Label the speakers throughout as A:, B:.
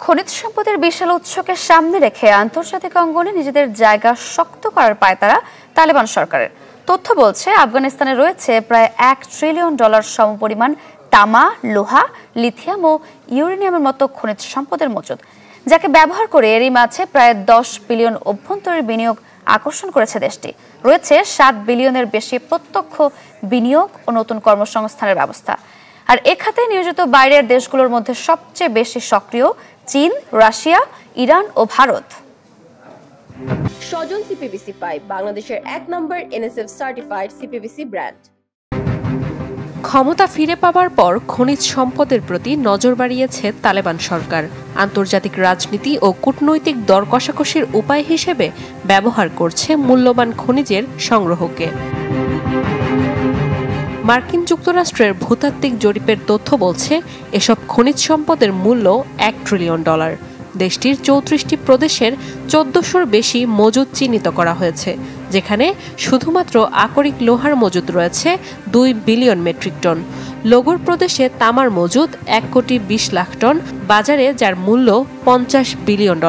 A: খনিজ সম্পদের বিশাল উৎসকে সামনে রেখে আন্তর্জাতিক অঙ্গনে নিজেদের জায়গা শক্ত করার পায়তারা তালেবান সরকারের। তথ্য বলছে আফগানিস্তানে রয়েছে প্রায় $1 ট্রিলিয়ন সমপরিমাণ তামা, লোহা, লিথিয়াম ও ইউরেনিয়ামের মতো খনিজ সম্পদের মজুদ, যাকে ব্যবহার করে এরই মাঝে প্রায় $10 বিলিয়ন অভ্যন্তরীণ বিনিয়োগ আকর্ষণ করেছে দেশটি। রয়েছে $7 বিলিয়নের বেশি প্রত্যক্ষ বিনিয়োগ ও নতুন কর্মসংস্থানের ব্যবস্থা। আর এ খাতে নিয়োজিত বাইরের দেশগুলোর মধ্যে সবচেয়ে বেশি সক্রিয় চীন, রাশিয়া, ইরান ও ভারত।
B: স্বজন সিপিভিসি পাইপ, বাংলাদেশের 1 নম্বর এনএসএফ সার্টিফাইড সিপিভিসি ব্র্যান্ড।
C: ক্ষমতা ফিরে পাওয়ার পর খনিজ সম্পদের প্রতি নজর বাড়িয়েছে তালেবান সরকার। আন্তর্জাতিক রাজনীতি ও কূটনৈতিক দর কষাকষির উপায় হিসেবে ব্যবহার করছে মূল্যবান খনিজের সংগ্রহকে। মার্কিন যুক্তরাষ্ট্রের ভূতাত্ত্বিক জরিপের তথ্য বলছে এসব খনিজ সম্পদের মূল্য $1 ট্রিলিয়ন। দেশটির 34টি প্রদেশের 1400-র বেশি মজুদ চিহ্নিত করা হয়েছে, যেখানে শুধুমাত্র আকরিক লোহার মজুদ রয়েছে 2 বিলিয়ন মেট্রিক টন। লগর প্রদেশে তামার মজুদ 1,20,00,000 টন বাজারে, যার মূল্য $50 বিলিয়ন।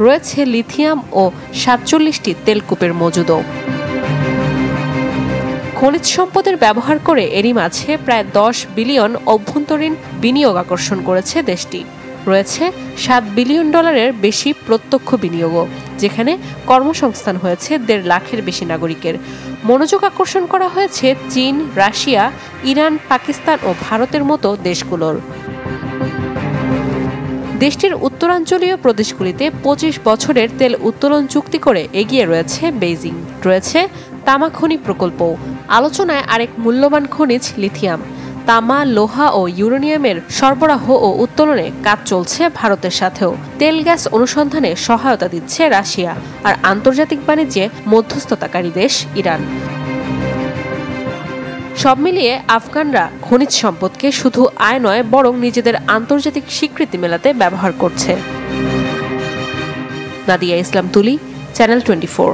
C: রয়েছে লিথিয়াম ও 47টি তেলকূপের মজুদও। খনিজ সম্পদের ব্যবহার করে এরই মাঝে প্রায় $10 বিলিয়ন অভ্যন্তরীণ বিনিয়োগ আকর্ষণ করেছে দেশটি। রয়েছে $7 বিলিয়ন বেশি প্রত্যক্ষ বিনিয়োগও, যেখানে কর্মসংস্থান হয়েছে 1.5 লাখের বেশি নাগরিকের। মনোযোগ আকর্ষণ করা হয়েছে চীন, রাশিয়া, ইরান, পাকিস্তান ও ভারতের মতো দেশগুলোর। দেশটির উত্তরাঞ্চলীয় প্রদেশগুলিতে 25 বছরের তেল উত্তোলন চুক্তি করে এগিয়ে রয়েছে বেইজিং। রয়েছে তামা খনি প্রকল্প। আলোচনায় আরেক মূল্যবান খনিজ লিথিয়াম। তামা, লোহা ও ইউরেনিয়ামের সরবরাহ ও উত্তোলনে কাজ চলছে ভারতের সাথেও। তেল গ্যাস অনুসন্ধানে সহায়তা দিচ্ছে রাশিয়া, আর আন্তর্জাতিক বাণিজ্যে মধ্যস্থতাকারী দেশ ইরান। সব মিলিয়ে আফগানরা খনিজ সম্পদকে শুধু আয় নয়, বরং নিজেদের আন্তর্জাতিক স্বীকৃতি মেলাতে ব্যবহার করছে। নাদিয়া ইসলাম তুলি, চ্যানেল 24।